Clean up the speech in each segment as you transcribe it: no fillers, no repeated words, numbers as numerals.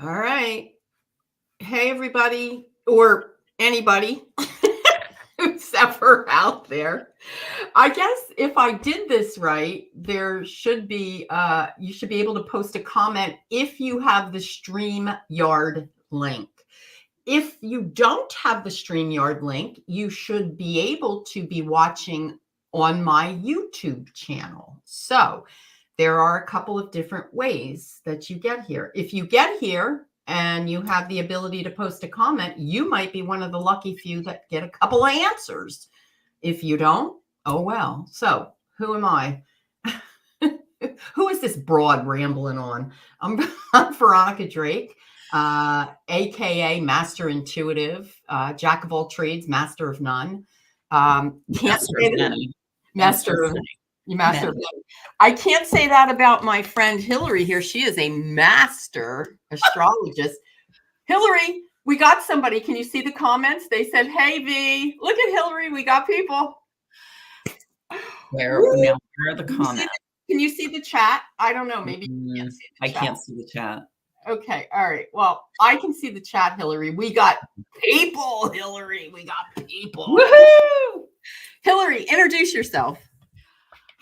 All right. Hey, everybody, or anybody who's ever out there. I guess if I did this right, there should be, you should be able to post a comment if you have the StreamYard link. If you don't have the StreamYard link, you should be able to be watching on my YouTube channel. So there are a couple of different ways that you get here. If you get here and you have the ability to post a comment, you might be one of the lucky few that get a couple of answers. If you don't, oh well. So who am I? Who is this broad rambling on? I'm Veronica Drake, aka Master Intuitive, Jack of all trades, Master of none. Can't Master say of that. many. Master of many. I can't say that about my friend Hilary here. She is a master astrologist. Hilary, we got somebody. Can you see the comments? They said, "Hey V, look at Hilary. We got people." Where are the comments? Can you see the chat? I don't know. Maybe you can't see the chat. I can't see the chat. Okay. All right. Well, I can see the chat, Hilary. We got people, Hilary. We got people. Woohoo! Hilary, introduce yourself.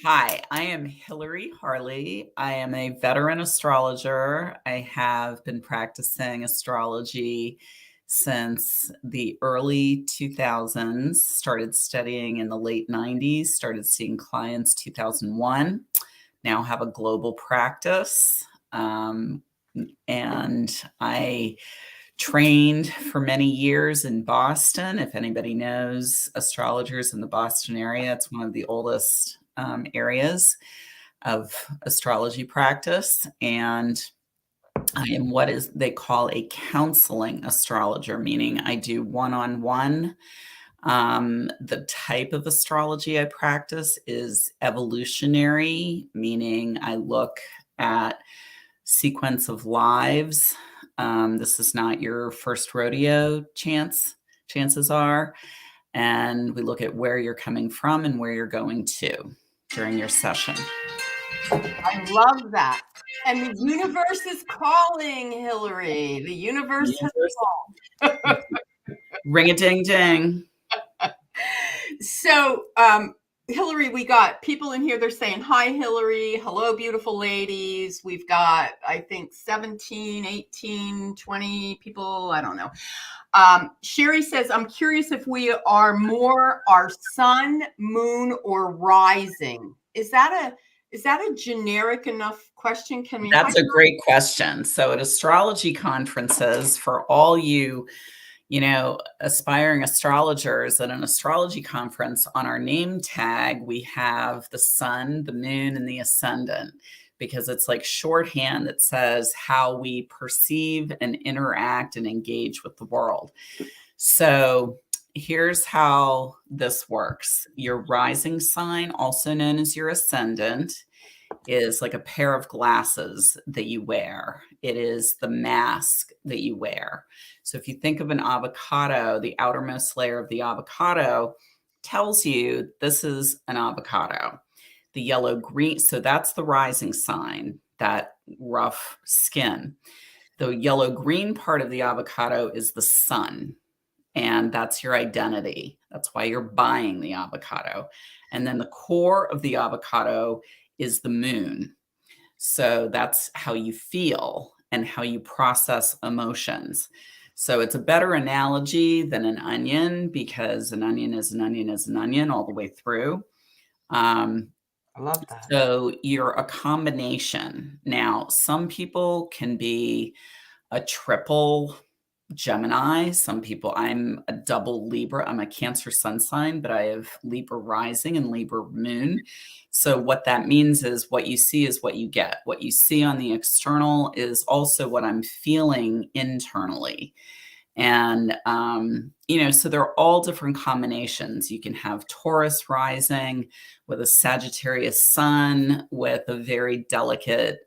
Hi, I am Hilary Harley. I am a veteran astrologer. I have been practicing astrology since the early 2000s, started studying in the late 90s, started seeing clients 2001, now have a global practice. And I trained for many years in Boston. If anybody knows astrologers in the Boston area, it's one of the oldest areas of astrology practice. And I am what they call a counseling astrologer, meaning I do one-on-one. The type of astrology I practice is evolutionary, meaning I look at sequence of lives. This is not your first rodeo, chances are. And we look at where you're coming from and where you're going to during your session. I love that. And the universe is calling, Hilary. The universe has called. Ring-a-ding-ding. So, Hilary, we got people in here. They're saying, "Hi, Hilary. Hello, beautiful ladies." We've got, I think, 17, 18, 20 people. I don't know. Sherry says, "I'm curious if we are more our sun, moon, or rising." Is that a generic enough question? That's a great question. So at astrology conferences, for all you aspiring astrologers, at an astrology conference, on our name tag, we have the sun, the moon, and the ascendant, because it's like shorthand that says how we perceive and interact and engage with the world. So here's how this works. Your rising sign, also known as your ascendant, is like a pair of glasses that you wear. It is the mask that you wear. So if you think of an avocado, the outermost layer of the avocado tells you this is an avocado. The yellow-green, so that's the rising sign, that rough skin. The yellow-green part of the avocado is the sun, and that's your identity. That's why you're buying the avocado. And then the core of the avocado is the moon. So that's how you feel and how you process emotions. So it's a better analogy than an onion, because an onion is an onion is an onion all the way through. I love that. So you're a combination. Now, some people can be a triple Gemini. Some people, I'm a double Libra. I'm a Cancer sun sign, but I have Libra rising and Libra moon. So what that means is what you see is what you get. What you see on the external is also what I'm feeling internally. And, so they're all different combinations. You can have Taurus rising with a Sagittarius sun with a very delicate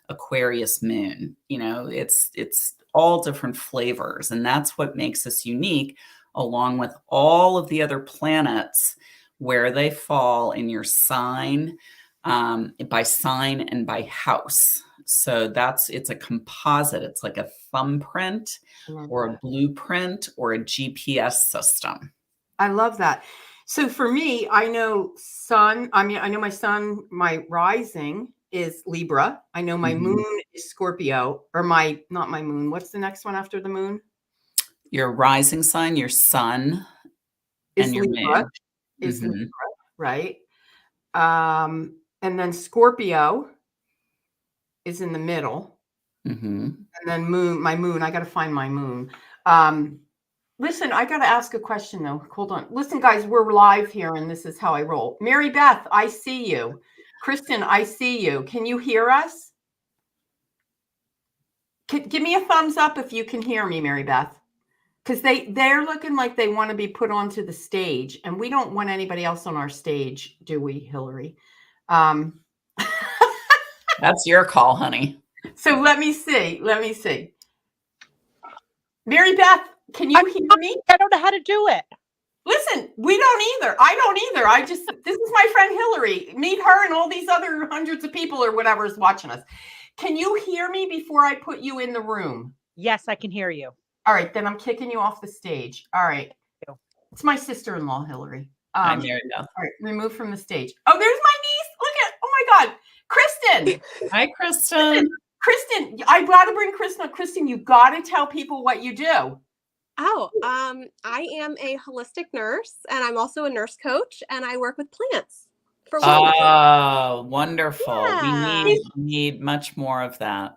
Aquarius moon. It's all different flavors, and that's what makes us unique, along with all of the other planets, where they fall in your sign, by sign and by house. So it's a composite. It's like a thumbprint or a blueprint or a GPS system. I love that. So for me, I know my sun, my rising is Libra. I know my moon is Scorpio, or not my moon. What's the next one after the moon? Your rising sign, your sun, is and your Libra. moon. Is Libra, right? And then Scorpio is in the middle. And then my moon, I got to find my moon. Listen, I got to ask a question though. Hold on. Listen, guys, we're live here and this is how I roll. Mary Beth, I see you. Kristen, I see you. Can you hear us? Give me a thumbs up if you can hear me, Mary Beth. Because they're looking like they want to be put onto the stage, and we don't want anybody else on our stage, do we, Hilary? That's your call, honey. So let me see. Mary Beth, can you hear me? I don't know how to do it. Listen, we don't either. I don't either. This is my friend Hilary. Meet her and all these other hundreds of people or whatever is watching us. Can you hear me before I put you in the room? Yes, I can hear you. All right, then I'm kicking you off the stage. All right. It's my sister-in-law, Hilary. I'm Mary Beth. All right, remove from the stage. Oh, there's my niece. Look at, oh my God. Kristen. Hi, Kristen. Kristen, I got to bring Kristen up. Kristen, you got to tell people what you do. Oh, I am a holistic nurse, and I'm also a nurse coach, and I work with plants for wellness. Oh, wonderful. Yeah. We need much more of that.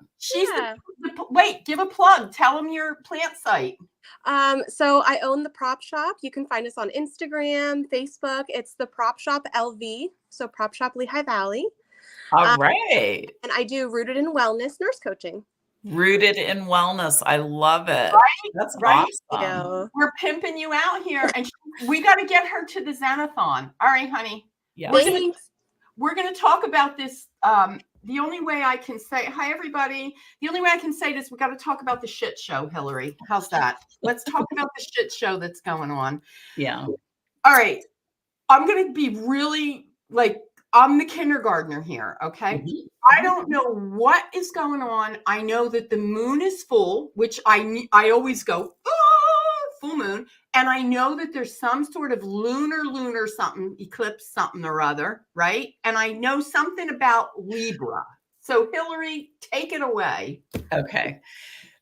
Wait, give a plug. Tell them your plant site. So I own the Prop Shop. You can find us on Instagram, Facebook. It's the Prop Shop LV, so Prop Shop Lehigh Valley. All right. And I do Rooted in Wellness nurse coaching. Rooted in wellness. I love it. Right? That's right. awesome. We're pimping you out here, and we got to get her to the Zenathon. All right, honey. Yeah. We're gonna talk about this. The only way I can say hi, everybody. The only way I can say this, we got to talk about the shit show, Hilary. How's that? Let's talk about the shit show that's going on. Yeah. All right. I'm gonna be really I'm the kindergartner here, okay? I don't know what is going on. I know that the moon is full, which I always go, full moon. And I know that there's some sort of lunar something, eclipse something or other, right? And I know something about Libra. So Hilary, take it away. Okay.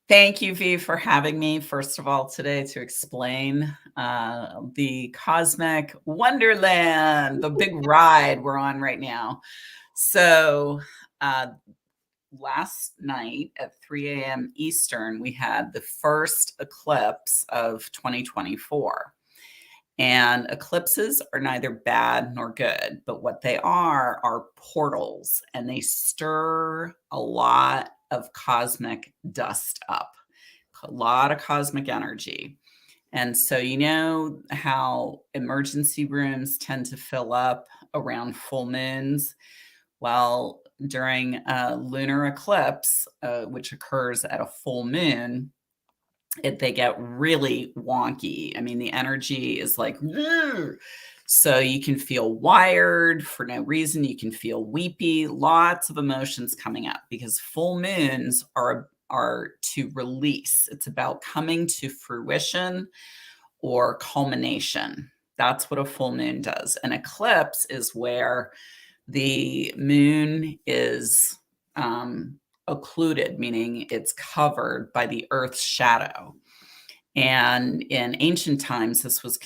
Thank you, V, for having me, first of all, today to explain the cosmic wonderland, the big ride we're on right now. So last night at 3 a.m. Eastern, we had the first eclipse of 2024. And eclipses are neither bad nor good, but what they are portals, and they stir a lot of cosmic dust up, a lot of cosmic energy. And so, you know how emergency rooms tend to fill up around full moons? Well, during a lunar eclipse, which occurs at a full moon, they get really wonky. I mean, the energy is like, ugh. So you can feel wired for no reason. You can feel weepy, lots of emotions coming up because full moons are to release. It's about coming to fruition or culmination. That's what a full moon does. An eclipse is where the moon is occluded, meaning it's covered by the Earth's shadow. And in ancient times, this was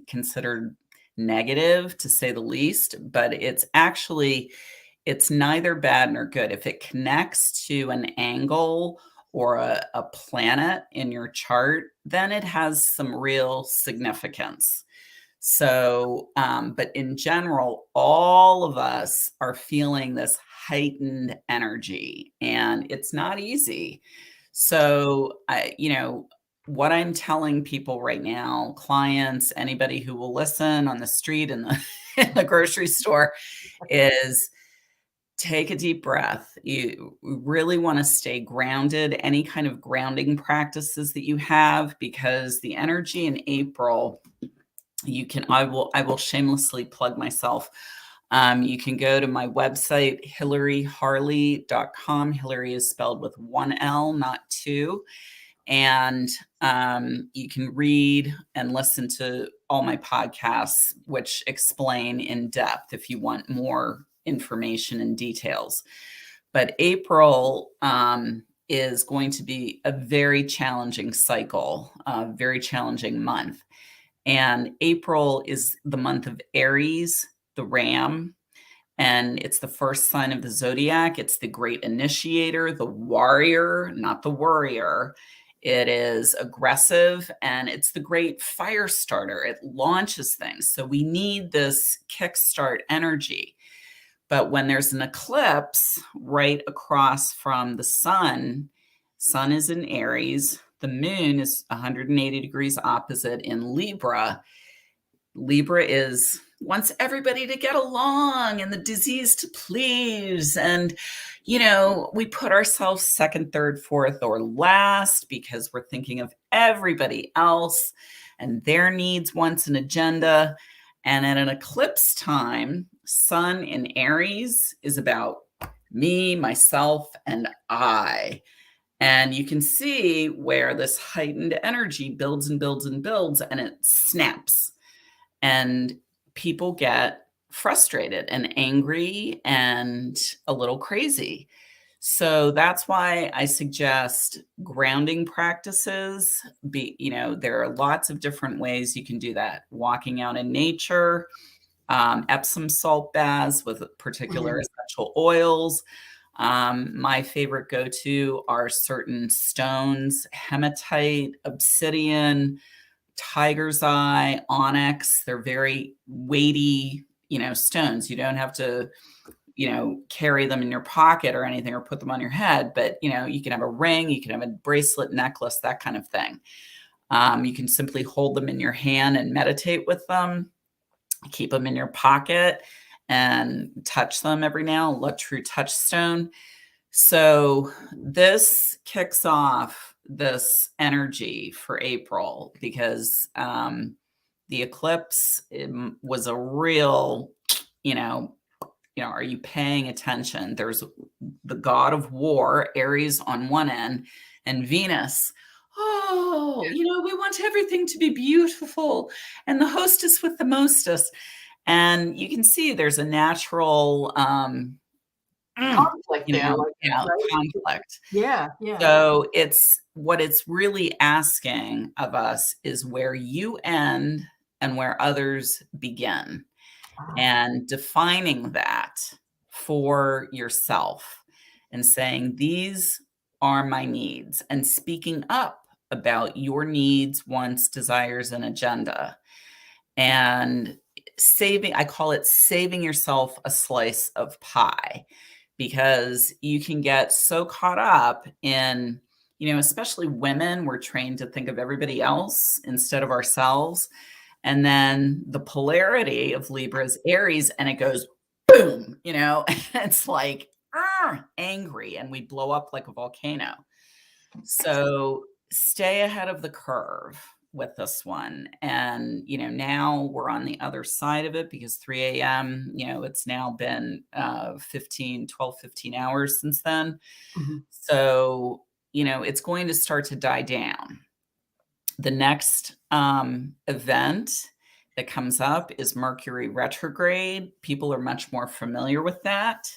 considered negative, to say the least, but it's neither bad nor good. If it connects to an angle or a planet in your chart, then it has some real significance. So, but in general, all of us are feeling this heightened energy, and it's not easy. So, what I'm telling people right now, clients, anybody who will listen on the street in the grocery store, is take a deep breath. You really want to stay grounded, any kind of grounding practices that you have, because the energy in April, I will shamelessly plug myself. You can go to my website, hilaryharley.com. Hilary is spelled with one L, not two. And you can read and listen to all my podcasts, which explain in depth if you want more information and details. But April is going to be a very challenging cycle, a very challenging month. And April is the month of Aries, the ram, and it's the first sign of the zodiac. It's the great initiator, the warrior, not the worrier. It is aggressive, and it's the great fire starter. It launches things. So we need this kickstart energy. But when there's an eclipse right across from the sun is in Aries, the moon is 180 degrees opposite in Libra. Libra wants everybody to get along and the disease to please. And, we put ourselves second, third, fourth, or last because we're thinking of everybody else and their needs, wants, and agenda. And at an eclipse time, sun in Aries is about me, myself, and I. And you can see where this heightened energy builds and builds and builds, and it snaps. And people get frustrated and angry and a little crazy. So that's why I suggest grounding practices. There are lots of different ways you can do that. Walking out in nature, Epsom salt baths with particular essential oils. My favorite go-to are certain stones, hematite, obsidian, tiger's eye, onyx. They're very weighty, stones. You don't have to, carry them in your pocket or anything or put them on your head, but, you can have a ring, you can have a bracelet, necklace, that kind of thing. You can simply hold them in your hand and meditate with them. Keep them in your pocket and touch them every now, a true touchstone. So this kicks off this energy for April because the eclipse was a real, are you paying attention? There's the god of war, Aries on one end, and Venus. Oh, we want everything to be beautiful and the hostess with the mostest. And you can see there's a natural conflict there. Conflict. Yeah. So what it's really asking of us is where you end and where others begin, and defining that for yourself and saying, these are my needs, and speaking up about your needs, wants, desires, and agenda. And I call it saving yourself a slice of pie, because you can get so caught up in, especially women, we're trained to think of everybody else instead of ourselves. And then the polarity of Libra is Aries, and it goes boom, it's like angry, and we blow up like a volcano. So stay ahead of the curve with this one. And, now we're on the other side of it because 3 a.m., it's now been 12, 15 hours since then. Mm-hmm. So, it's going to start to die down. The next event that comes up is Mercury retrograde. People are much more familiar with that.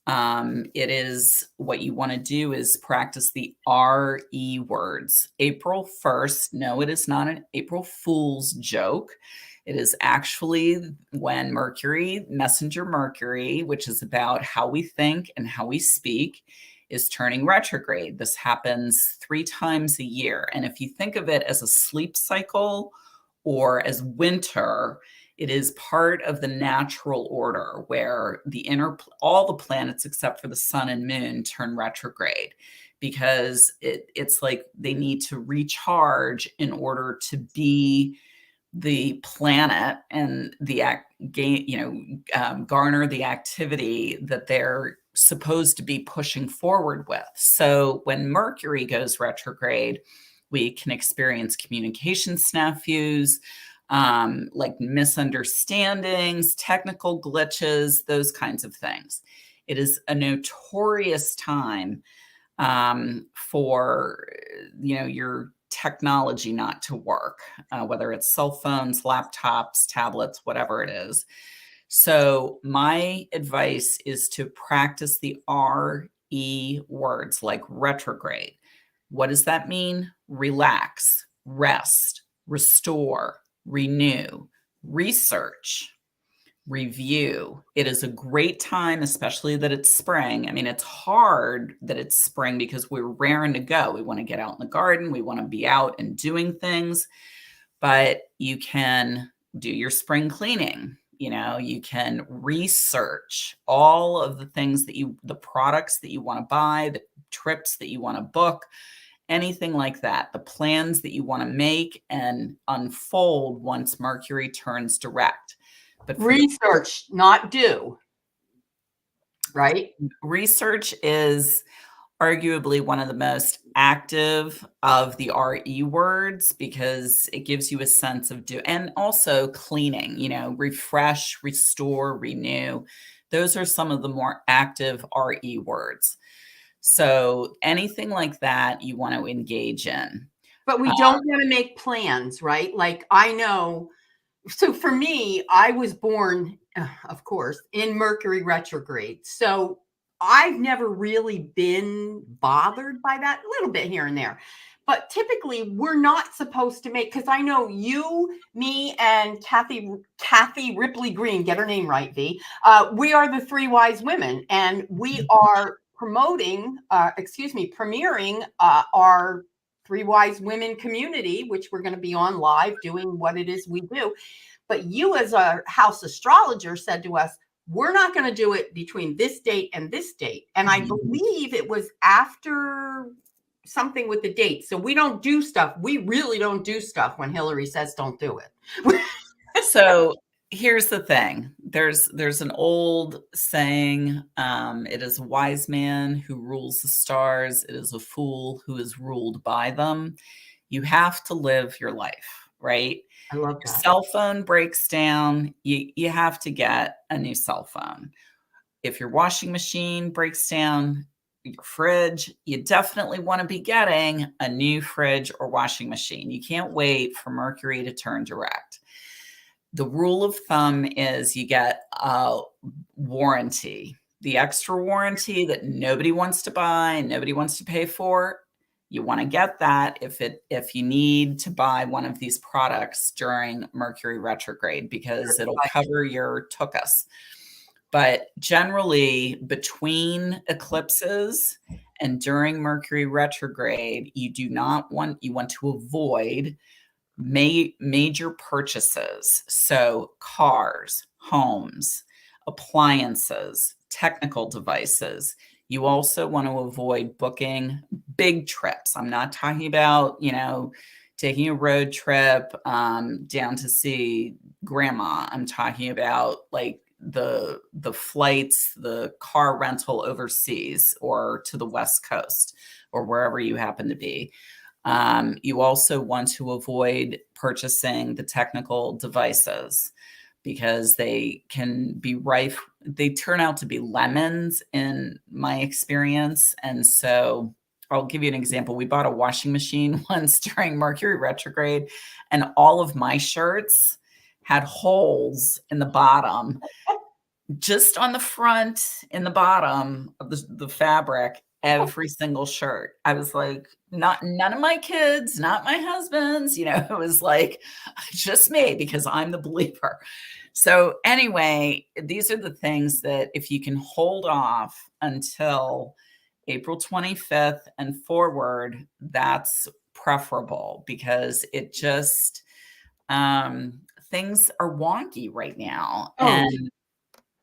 It is, what you want to do is practice the RE words. April 1st. No, it is not an April Fool's joke. It is actually when Mercury, messenger Mercury, which is about how we think and how we speak, is turning retrograde. This happens 3 times a year. And if you think of it as a sleep cycle or as winter, it is part of the natural order where all the planets except for the sun and moon turn retrograde, because it's like they need to recharge in order to be the planet and garner the activity that they're supposed to be pushing forward with. So when Mercury goes retrograde, we can experience communication snafus. like misunderstandings, technical glitches, those kinds of things. It is a notorious time for, your technology not to work, whether it's cell phones, laptops, tablets, whatever it is. So my advice is to practice the RE words like retrograde. What does that mean? Relax, rest, restore, renew, research, review. It is a great time, especially that it's spring. I mean, it's hard that it's spring because we're raring to go. We want to get out in the garden. We want to be out and doing things, but you can do your spring cleaning. You can research all of the things the products that you want to buy, the trips that you want to book, anything like that, the plans that you want to make and unfold once Mercury turns direct. But research, not do. Right? Research is arguably one of the most active of the RE words because it gives you a sense of and also cleaning, refresh, restore, renew. Those are some of the more active RE words. So anything like that you want to engage in. But we don't want to make plans, right? Like I know. So for me, I was born, of course, in Mercury retrograde. So I've never really been bothered by that, a little bit here and there. But typically, we're not supposed to make, because I know you, me, and Kathy Ripley Green, get her name right, V. We are the three wise women, and we are premiering our Three Wise Women community, which we're going to be on live doing what it is we do. But you, as a house astrologer, said to us, we're not going to do it between this date and this date. And I believe it was after something with the date. So we don't do stuff. We really don't do stuff when Hilary says don't do it. So here's the thing. There's an old saying, it is a wise man who rules the stars. It is a fool who is ruled by them. You have to live your life, right? I love that. Your cell phone breaks down, you have to get a new cell phone. If your washing machine breaks down, your fridge, you definitely want to be getting a new fridge or washing machine. You can't wait for Mercury to turn direct. The rule of thumb is you get a warranty, the extra warranty that nobody wants to buy, nobody wants to pay for. You want to get that if you need to buy one of these products during Mercury retrograde because it'll cover your tuchus. But generally, between eclipses and during Mercury retrograde, you want to avoid major purchases. So cars, homes, appliances, technical devices. You also want to avoid booking big trips. I'm not talking about, taking a road trip down to see grandma. I'm talking about like the flights, the car rental overseas or to the West Coast or wherever you happen to be. You also want to avoid purchasing the technical devices because they can be rife. They turn out to be lemons in my experience. And so I'll give you an example. We bought a washing machine once during Mercury retrograde, and all of my shirts had holes in the bottom, just on the front, in the bottom of the fabric, every single shirt. I was like, none of my kids, not my husband's, it was like just me because I'm the believer. So anyway, these are the things that if you can hold off until April 25th and forward, that's preferable because it just, things are wonky right now. Oh. And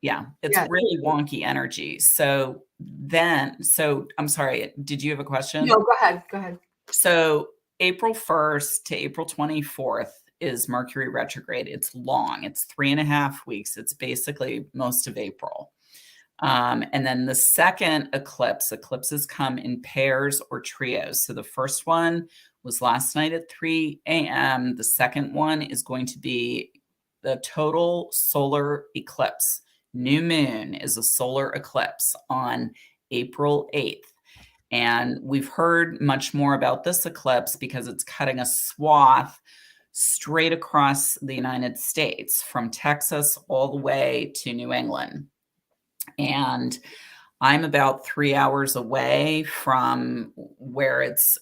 yeah, it's really wonky energy. So I'm sorry, did you have a question? No, go ahead. So April 1st to April 24th is Mercury retrograde. It's long. It's 3.5 weeks. It's basically most of April. And then the second eclipses come in pairs or trios. So the first one was last night at 3 a.m. The second one is going to be the total solar eclipse. New moon is a solar eclipse on April 8th. And we've heard much more about this eclipse because it's cutting a swath straight across the United States from Texas all the way to New England. And I'm about 3 hours away from where it's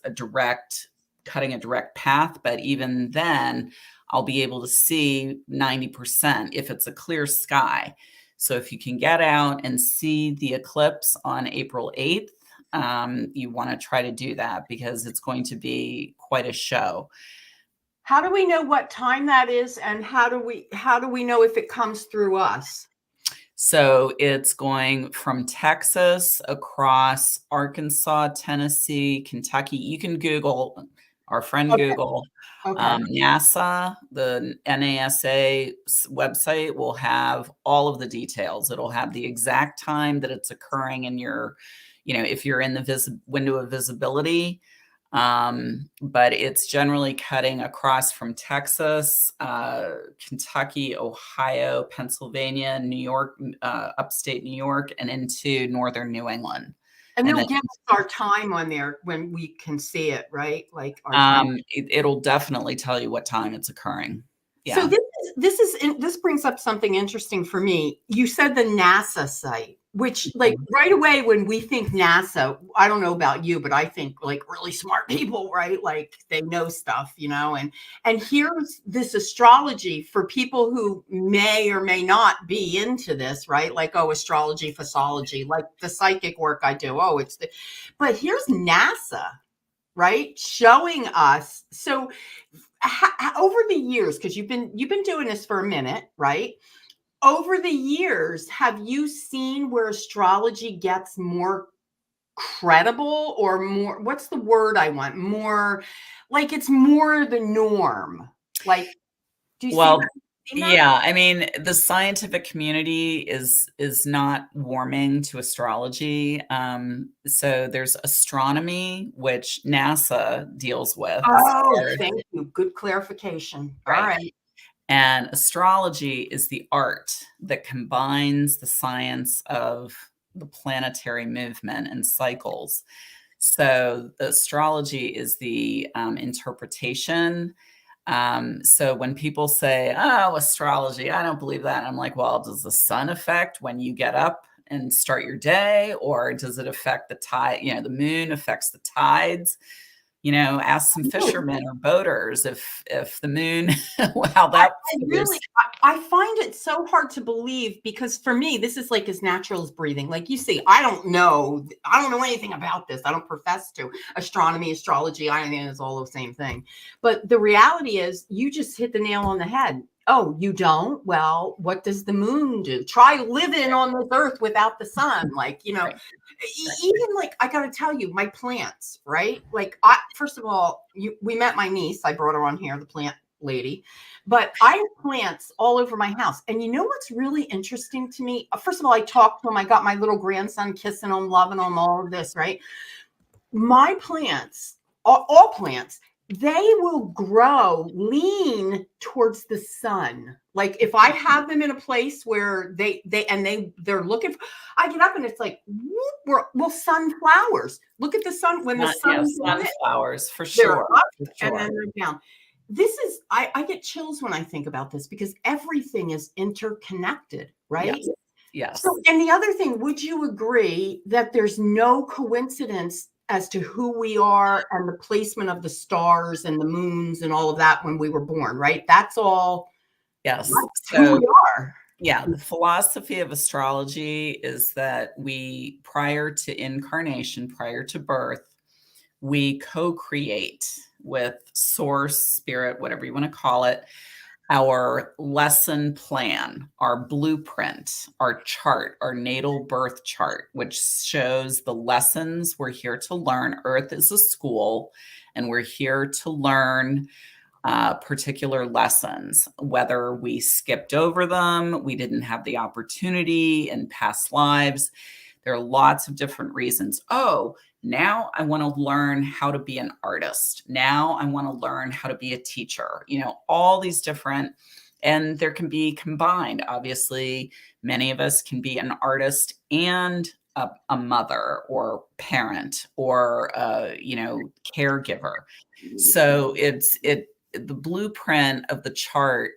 cutting a direct path. But even then, I'll be able to see 90% if it's a clear sky. So if you can get out and see the eclipse on April 8th, you want to try to do that because it's going to be quite a show. How do we know what time that is, and how do we know if it comes through us? So it's going from Texas across Arkansas, Tennessee, Kentucky. You can Google, our friend Google, NASA, the NASA website will have all of the details. It'll have the exact time that it's occurring in your, if you're in the window of visibility. But it's generally cutting across from Texas, Kentucky, Ohio, Pennsylvania, New York, upstate New York, and into northern New England. And they'll give us our time on there when we can see it, right? Like our time. It'll definitely tell you what time it's occurring. Yeah. So this brings up something interesting for me. You said the NASA site, which like right away when we think NASA, I don't know about you, but I think like really smart people, right? Like they know stuff, and here's this astrology for people who may or may not be into this, right? Like, astrology, physology, like the psychic work I do. But here's NASA, right? Showing us. So over the years, because you've been doing this for a minute, right? Over the years, have you seen where astrology gets more credible or more, what's the word I want? More like it's more the norm. Like, do you see that? Yeah, I mean, the scientific community is not warming to astrology. So there's astronomy, which NASA deals with. Oh, thank you. Good clarification. Right. All right. And astrology is the art that combines the science of the planetary movement and cycles. So the astrology is the interpretation. So when people say, "Oh, astrology, I don't believe that," I'm like, well, does the sun affect when you get up and start your day, or does it affect the tide? The moon affects the tides. Ask some fishermen or boaters if the moon, how that. I find it so hard to believe because for me, this is like as natural as breathing. Like you see, I don't know anything about this. I don't profess to. Astronomy, astrology, I think it's all the same thing. But the reality is you just hit the nail on the head. Oh, you don't? Well, what does the moon do? Try living on this earth without the sun. Like, Right. Even like, I got to tell you, my plants, right? Like, first of all, we met my niece. I brought her on here, the plant lady. But I have plants all over my house. And you know what's really interesting to me? First of all, I talked to him. I got my little grandson kissing him, loving him, all of this, right? My plants, all plants, they will grow, lean towards the sun. Like if I have them in a place where they're looking for, I get up and it's like, sunflowers. Look at the sun when the sun sunflowers for sure. And then they're down. This is, I get chills when I think about this because everything is interconnected, right? Yes. So, and the other thing, would you agree that there's no coincidence as to who we are and the placement of the stars and the moons and all of that when we were born, right? That's all. Yes. Who we are. Yeah. The philosophy of astrology is that prior to incarnation, prior to birth, we co-create with source, spirit, whatever you want to call it, our lesson plan, our blueprint, our chart, our natal birth chart, which shows the lessons we're here to learn. Earth is a school, and we're here to learn particular lessons, whether we skipped over them, we didn't have the opportunity in past lives. There are lots of different reasons. Oh, Now I want to learn how to be an artist. Now I want to learn how to be a teacher, all these different, and there can be combined. Obviously, many of us can be an artist and a mother or parent or, caregiver. So the blueprint of the chart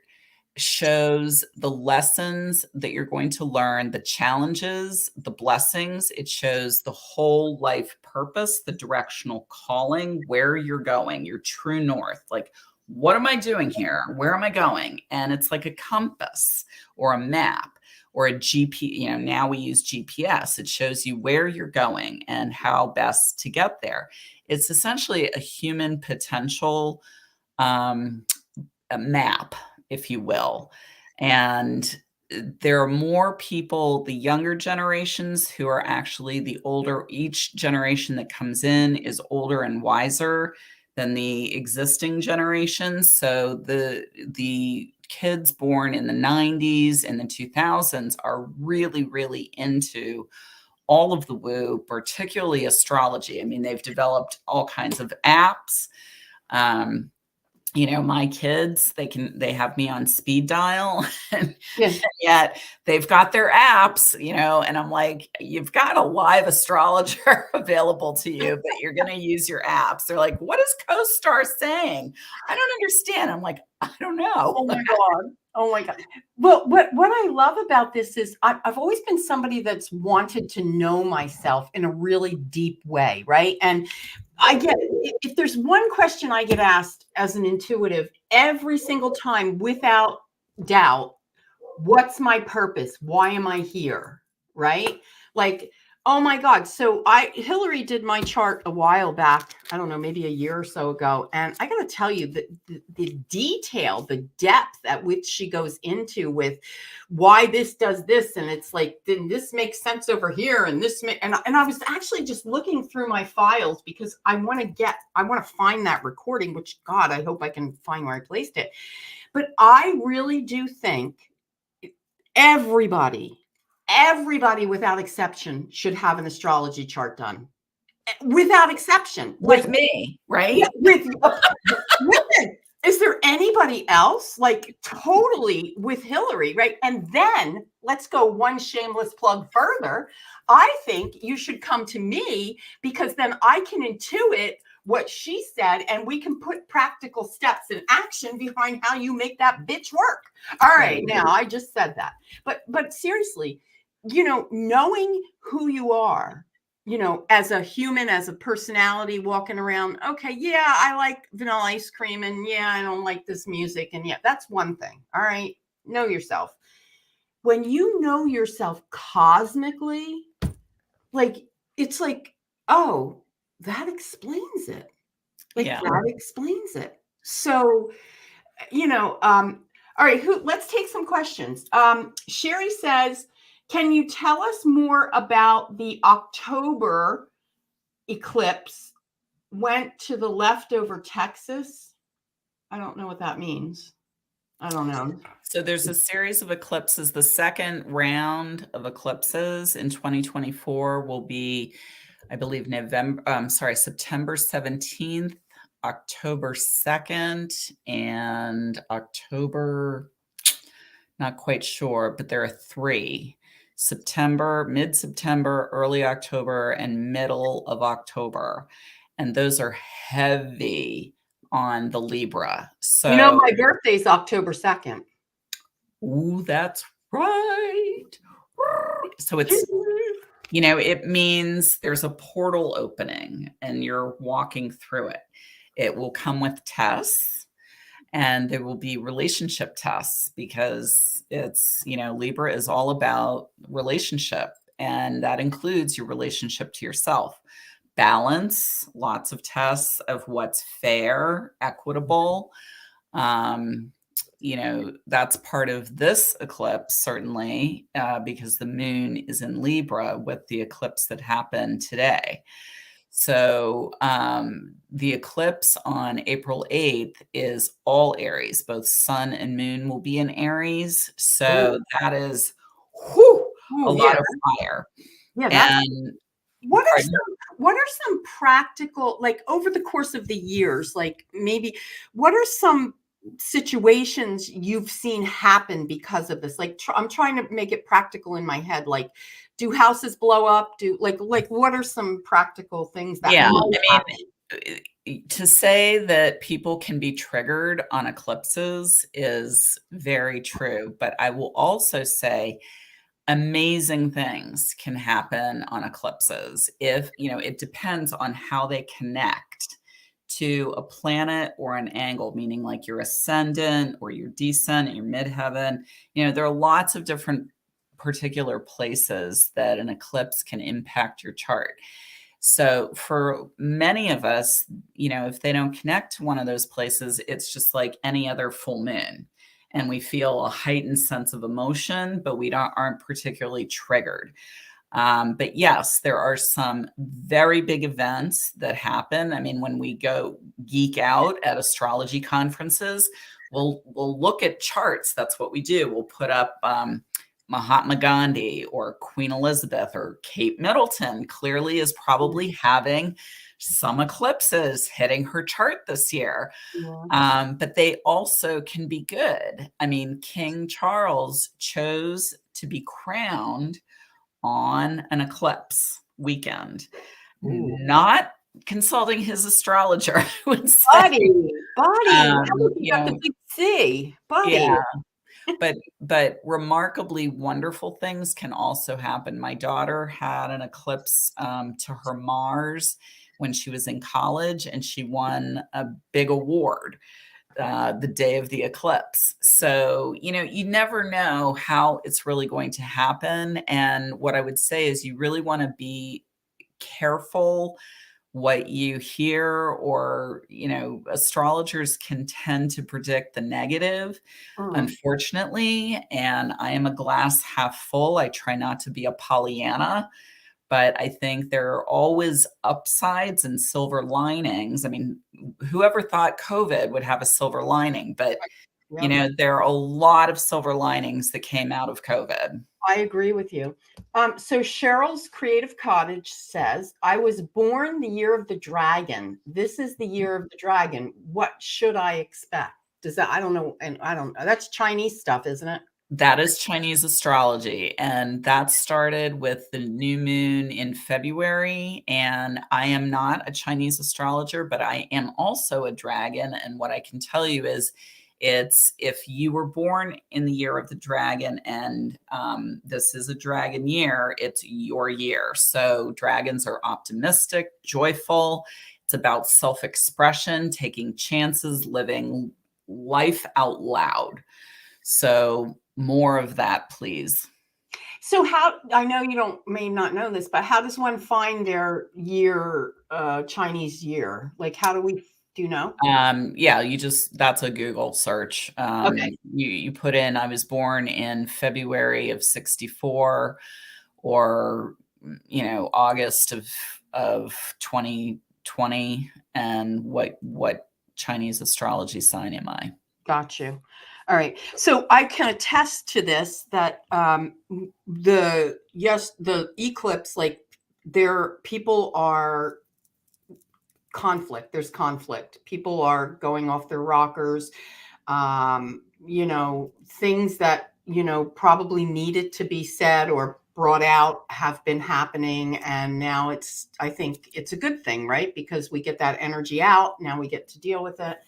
shows the lessons that you're going to learn, the challenges, the blessings. It shows the whole life purpose, the directional calling, where you're going, your true north. Like, what am I doing here? Where am I going? And it's like a compass or a map or a GPS. Now we use GPS. It shows you where you're going and how best to get there. It's essentially a human potential a map, if you will. And there are more people, the younger generations, who are actually the older. Each generation that comes in is older and wiser than the existing generations. So the kids born in the 90s and the 2000s are really, really into all of the woo, particularly astrology. I mean, they've developed all kinds of apps. My kids, they have me on speed dial and yet they've got their apps, and I'm like, you've got a live astrologer available to you, but you're going to use your apps. They're like, what is CoStar saying? I don't understand. I'm like, I don't know. Oh my God. Oh my God. Well, what I love about this is I've always been somebody that's wanted to know myself in a really deep way, right? And I get it. If there's one question I get asked as an intuitive every single time, without doubt, what's my purpose? Why am I here? Right? Like, oh my God. So Hilary did my chart a while back. I don't know, maybe a year or so ago. And I got to tell you that the detail, the depth at which she goes into with why this does this. And it's like, then this makes sense over here. And and I was actually just looking through my files because I want to find that recording, which God, I hope I can find where I placed it. But I really do think everybody without exception should have an astrology chart done, without exception. With me, right? Yeah, listen, is there anybody else? Like, totally with Hilary, right? And then let's go one shameless plug further. I think you should come to me because then I can intuit what she said and we can put practical steps in action behind how you make that bitch work. All right, now I just said that. But seriously, knowing who you are, as a human, as a personality walking around, okay, yeah, I like vanilla ice cream and yeah, I don't like this music. And yeah, that's one thing. All right. Know yourself. When you know yourself cosmically, like, it's like, oh, that explains it. Like, that explains it. So, all right, let's take some questions. Sherry says, can you tell us more about the October eclipse went to the left over Texas? I don't know what that means. I don't know. So there's a series of eclipses. The second round of eclipses in 2024 will be, I believe, September 17th, October 2nd, and October, not quite sure, but there are 3. September, mid-September, early October, and middle of October. And those are heavy on the Libra. So, my birthday's October 2nd. Ooh, that's right. So it's, it means there's a portal opening and you're walking through it. It will come with tests. And there will be relationship tests because it's, Libra is all about relationship. And that includes your relationship to yourself. Balance, lots of tests of what's fair, equitable. That's part of this eclipse, certainly, because the moon is in Libra with the eclipse that happened today. So the eclipse on April 8th is all Aries. Both sun and moon will be in Aries. So that is a lot of fire. Yeah, Pardon? What are some practical, like over the course of the years, like maybe what are some situations you've seen happen because of this? Like I'm trying to make it practical in my head. Like, do houses blow up? Do like what are some practical things that Yeah, might I happen? mean, to say that people can be triggered on eclipses is very true, but I will also say amazing things can happen on eclipses. If, it depends on how they connect to a planet or an angle, meaning like your ascendant or your descendant, your midheaven. There are lots of different particular places that an eclipse can impact your chart. So for many of us, if they don't connect to one of those places, it's just like any other full moon. And we feel a heightened sense of emotion, but we aren't particularly triggered. But yes, there are some very big events that happen. I mean, when we go geek out at astrology conferences, we'll look at charts. That's what we do. We'll put up Mahatma Gandhi or Queen Elizabeth or Kate Middleton clearly is probably having some eclipses hitting her chart this year. But they also can be good. I mean, King Charles chose to be crowned on an eclipse weekend, not consulting his astrologer, I would say. Buddy, how did you got the big C, buddy? Yeah. But remarkably wonderful things can also happen. My daughter had an eclipse to her Mars when she was in college, and she won a big award the day of the eclipse. So, you never know how it's really going to happen. And what I would say is you really want to be careful what you hear, or, astrologers can tend to predict the negative, unfortunately. And I am a glass half full. I try not to be a Pollyanna, but I think there are always upsides and silver linings. I mean, whoever thought COVID would have a silver lining, but there are a lot of silver linings that came out of COVID. I agree with you. So Cheryl's Creative Cottage says, I was born the year of the dragon. This is the year of the dragon. What should I expect? Does that, I don't know. And I don't know. That's Chinese stuff, isn't it? That is Chinese astrology. And that started with the new moon in February. And I am not a Chinese astrologer, but I am also a dragon. And what I can tell you is, it's if you were born in the year of the dragon, and this is a dragon year, it's your year. So dragons are optimistic, joyful. It's about self-expression, taking chances, living life out loud. So more of that, please. So I know you may not know this, but how does one find their year, Chinese year? Like, how do you know? Yeah, that's a Google search. Okay. You put in, I was born in February of 64, or, August of 2020, and what Chinese astrology sign am I? Got you. All right. So I can attest to this, that the eclipse, like people are conflict. There's conflict. People are going off their rockers. Things that, probably needed to be said or brought out have been happening. And now I think it's a good thing, right? Because we get that energy out. Now we get to deal with it.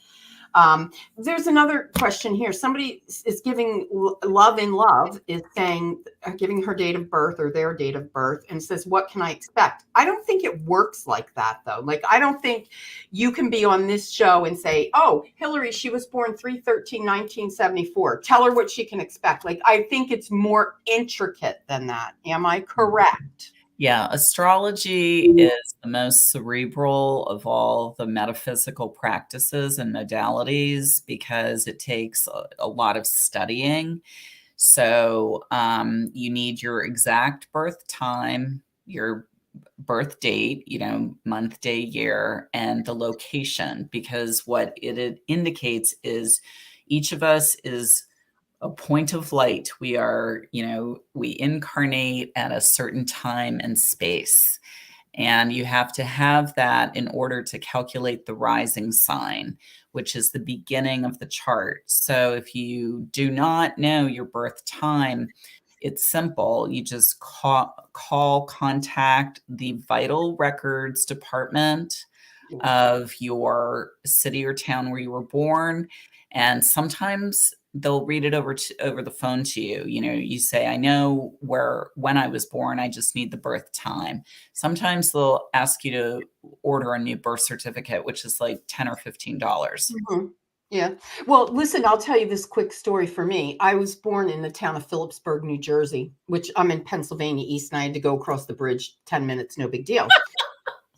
There's another question here. Somebody is giving love in love, is saying, giving her date of birth or their date of birth, and says, what can I expect? I don't think it works like that, though. Like, I don't think you can be on this show and say, oh, Hilary, she was born 3/13/1974. Tell her what she can expect. Like, I think it's more intricate than that. Am I correct? Yeah, astrology is the most cerebral of all the metaphysical practices and modalities, because it takes a lot of studying. So you need your exact birth time, your birth date, month, day, year, and the location, because what it indicates is each of us is a point of light. We are, we incarnate at a certain time and space. And you have to have that in order to calculate the rising sign, which is the beginning of the chart. So if you do not know your birth time, it's simple. You just contact the vital records department of your city or town where you were born. And sometimes they'll read it over the phone to you. You know, you say, I know when I was born, I just need the birth time. Sometimes they'll ask you to order a new birth certificate, which is like $10 or $15. Mm-hmm. Yeah. Well, listen, I'll tell you this quick story for me. I was born in the town of Phillipsburg, New Jersey, which I'm in Pennsylvania East, and I had to go across the bridge 10 minutes, no big deal.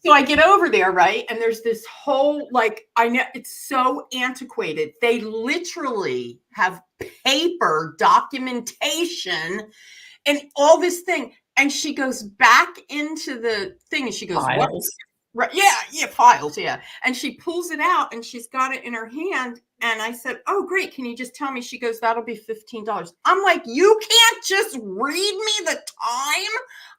So I get over there, right? And there's this whole, like, I know it's so antiquated. They literally have paper documentation and all this thing. And she goes back into the thing and she goes, what? Files. Right. Yeah, files. Yeah. And she pulls it out and she's got it in her hand. And I said, oh, great. Can you just tell me? She goes, that'll be $15. I'm like, you can't just read me the time.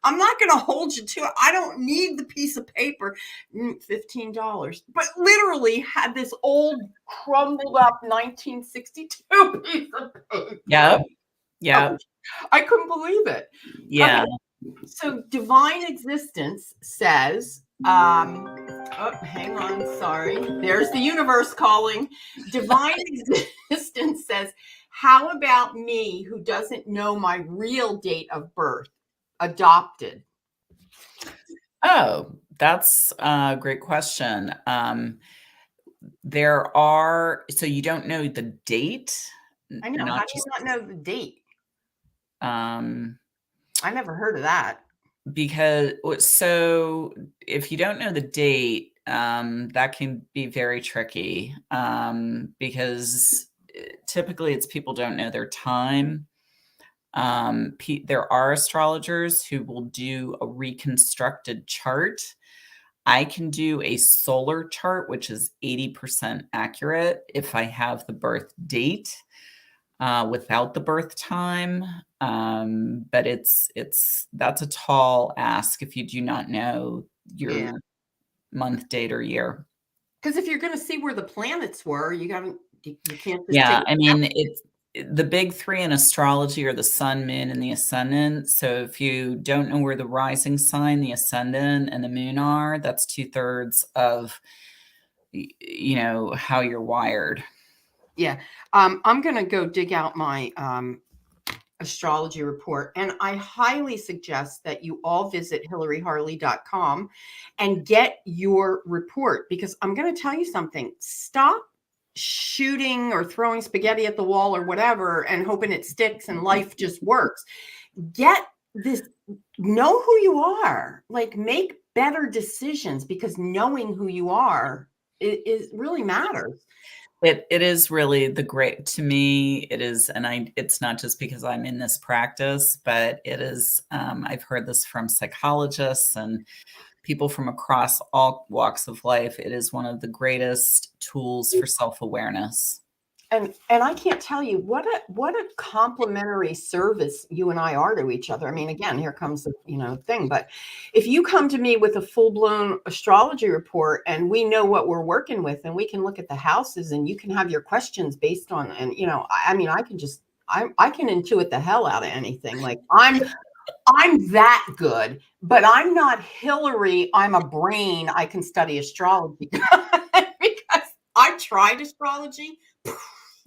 I'm not going to hold you to it. I don't need the piece of paper. $15. But literally had this old crumbled up 1962 piece of paper. Yeah. I couldn't believe it. Yeah. Okay. So divine existence says, oh, hang on, sorry. There's the universe calling. Divine existence says, how about me who doesn't know my real date of birth? Adopted. Oh, that's a great question. So you don't know the date? I know. How do you not know the date? I never heard of that. Because so if you don't know the date, that can be very tricky, because typically it's people don't know their time. There are astrologers who will do a reconstructed chart. I can do a solar chart, which is 80% accurate if I have the birth date without the birth time. But that's a tall ask if you do not know your month, date, or year. Because if you're going to see where the planets were, you can't just I mean, it's the big three in astrology are the sun, moon, and the ascendant. So if you don't know where the rising sign, the ascendant, and the moon are, that's 2/3 of how you're wired. Yeah. I'm going to go dig out my astrology report. And I highly suggest that you all visit hilaryharley.com and get your report, because I'm going to tell you something. Stop shooting or throwing spaghetti at the wall or whatever and hoping it sticks and life just works. Get this, know who you are, like make better decisions, because knowing who you are is really matters. It is really to me, it is, and it's not just because I'm in this practice, but it is, I've heard this from psychologists and people from across all walks of life. It is one of the greatest tools for self-awareness. And I can't tell you what a complimentary service you and I are to each other. I mean, again, here comes the thing. But if you come to me with a full-blown astrology report and we know what we're working with, and we can look at the houses and you can have your questions based on, and I mean, I can intuit the hell out of anything. Like I'm that good, but I'm not Hilary. I'm a brain. I can study astrology because I tried astrology.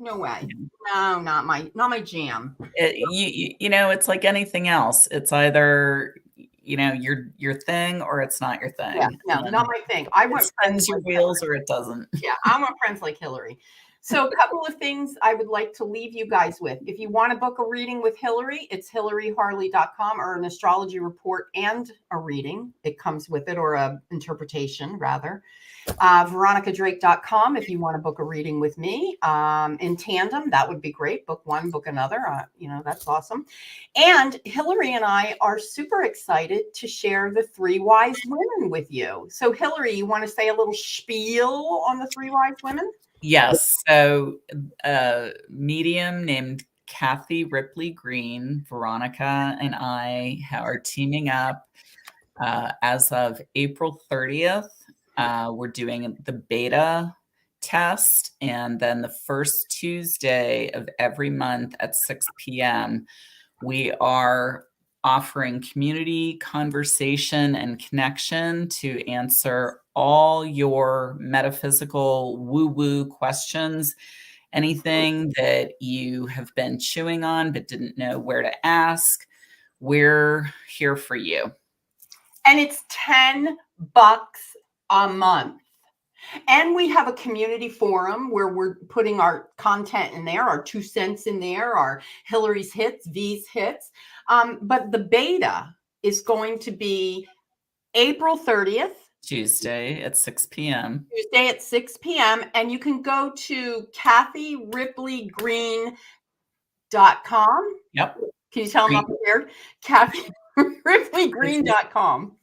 No way. No, not my jam. It's like anything else. It's either your thing or it's not your thing. Yeah, no, not my thing. I want friends your wheels or it doesn't. Yeah, I want friends like Hilary. So a couple of things I would like to leave you guys with. If you want to book a reading with Hilary, it's hilaryharley.com, or an astrology report and a reading. It comes with it, or a interpretation rather. veronicadrake.com if you want to book a reading with me in tandem. That would be great. Book one, book another. That's awesome. And Hilary and I are super excited to share the 3 wise women with you. So Hilary, you want to say a little spiel on the 3 wise women? Yes. So a medium named Kathy Ripley Green, Veronica, and I are teaming up As of April 30th, we're doing the beta test. And then the first Tuesday of every month at 6 p.m., we are offering community conversation and connection to answer all your metaphysical woo-woo questions. Anything that you have been chewing on but didn't know where to ask, we're here for you. And it's $10 a month. And we have a community forum where we're putting our content in there, our 2 cents in there, our Hilary's hits, V's hits. But the beta is going to be April 30th. Tuesday at 6 p.m. Tuesday at 6 p.m. And you can go to KathyRipleyGreen.com. Yep. Can you tell them up here? KathyRipleyGreen.com.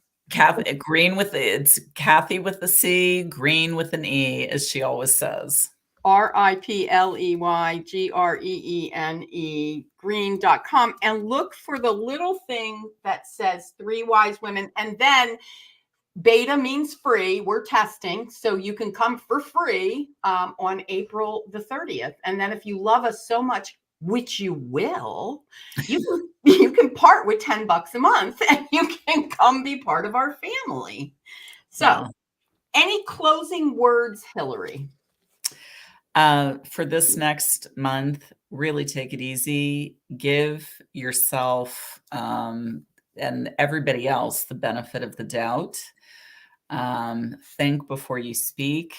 Green with it's Kathy with the C, Green with an E, as she always says. RipleyGreene, green.com, and look for the little thing that says 3 Wise Women. And then beta means free. We're testing, so you can come for free on April the 30th. And then if you love us so much, which you will, you can part with $10 a month and you can come be part of our family. So any closing words, Hilary? For this next month, really take it easy. Give yourself and everybody else the benefit of the doubt. Think before you speak.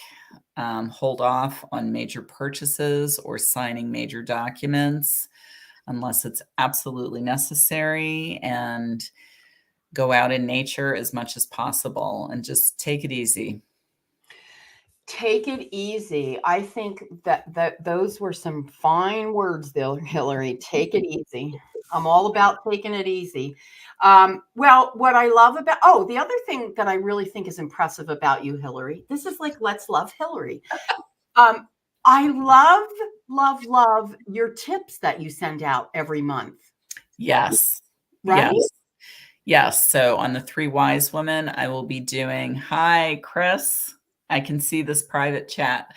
Hold off on major purchases or signing major documents unless it's absolutely necessary, and go out in nature as much as possible and just take it easy. Take it easy. I think that those were some fine words there, Hilary. Take it easy. I'm all about taking it easy. Well, what I love about, the other thing that I really think is impressive about you, Hilary, this is like, let's love Hilary. I love your tips that you send out every month. Yes. Right? Yes. So on the 3 Wise Women, I will be doing, hi, Chris. I can see this private chat.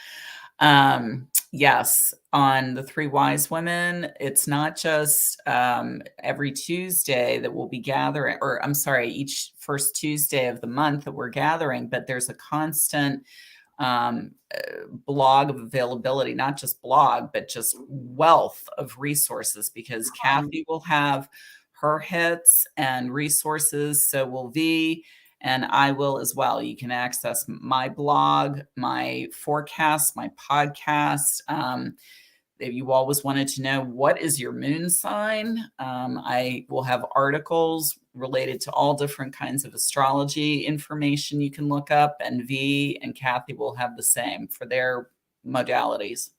Yes, on the 3 Wise Women, it's not just every Tuesday that we'll be gathering, or I'm sorry, each first Tuesday of the month that we're gathering, but there's a constant blog of availability, not just blog, but just wealth of resources, because Kathy will have her hits and resources. So will V, and I will as well. You can access my blog, my forecast, my podcast. If you always wanted to know what is your moon sign, I will have articles related to all different kinds of astrology information you can look up, and V and Kathy will have the same for their modalities.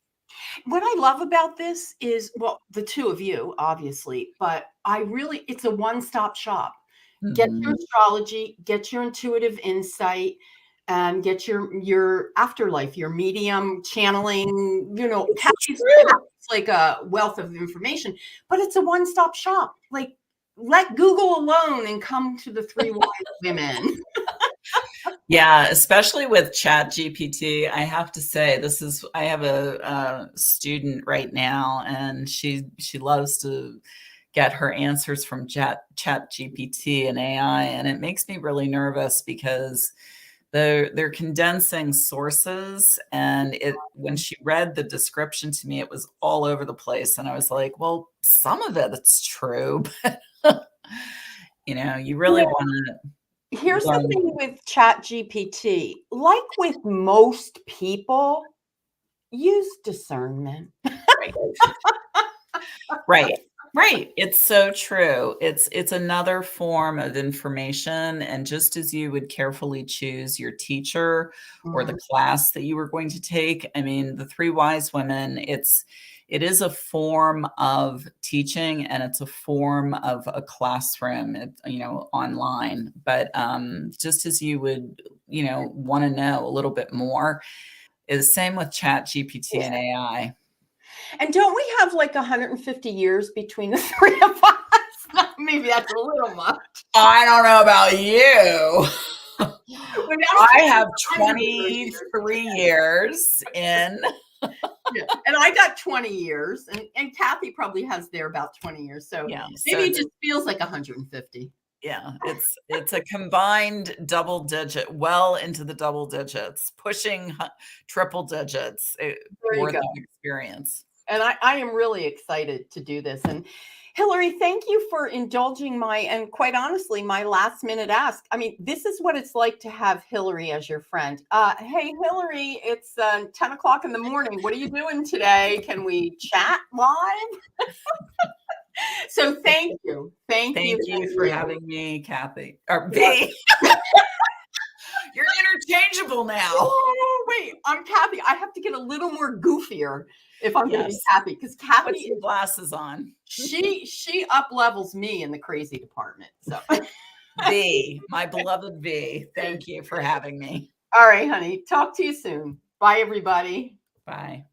What I love about this is, well, the two of you, obviously, but it's a one-stop shop. Mm-hmm. Get your astrology, get your intuitive insight, and get your afterlife, your medium channeling, Kathy's like a wealth of information, but it's a one-stop shop. Like, let Google alone and come to the 3 Wise Women. Yeah, especially with Chat GPT, I have to say, I have a student right now, and she loves to get her answers from Chat GPT and AI, and it makes me really nervous because they're condensing sources, and when she read the description to me, it was all over the place, and I was like, well, some of it's true, but you really want to. Here's the thing with Chat GPT. Like with most people, use discernment. Right. It's so true. It's another form of information. And just as you would carefully choose your teacher or the class that you were going to take, I mean, the 3 Wise Women, it is a form of teaching, and it's a form of a classroom, online. But just as you would, want to know a little bit more, is same with Chat GPT and AI. And don't we have like 150 years between the 3 of us? Maybe that's a little much. I don't know about you. Without I have counting the 23 years in. Yeah. And I got 20 years, and Kathy probably has there about 20 years. So Yeah, maybe so it just feels like 150. yeah, it's a combined double digit, well into the double digits, pushing triple digits There you worth go. of experience. And I am really excited to do this. And Hilary, thank you for indulging my, and quite honestly, my last minute ask. I mean, this is what it's like to have Hilary as your friend. Hey, Hilary, it's 10 o'clock in the morning. What are you doing today? Can we chat live? So thank you. Thank you. Thank you for having me, Kathy. Or B. You're interchangeable now. Oh, wait, I'm Kathy. I have to get a little more goofier if I'm going to be Kathy, because Put Kathy, some glasses on. she up levels me in the crazy department. So V, my beloved V. Thank you for having me. all right, honey. Talk to you soon. Bye, everybody. Bye.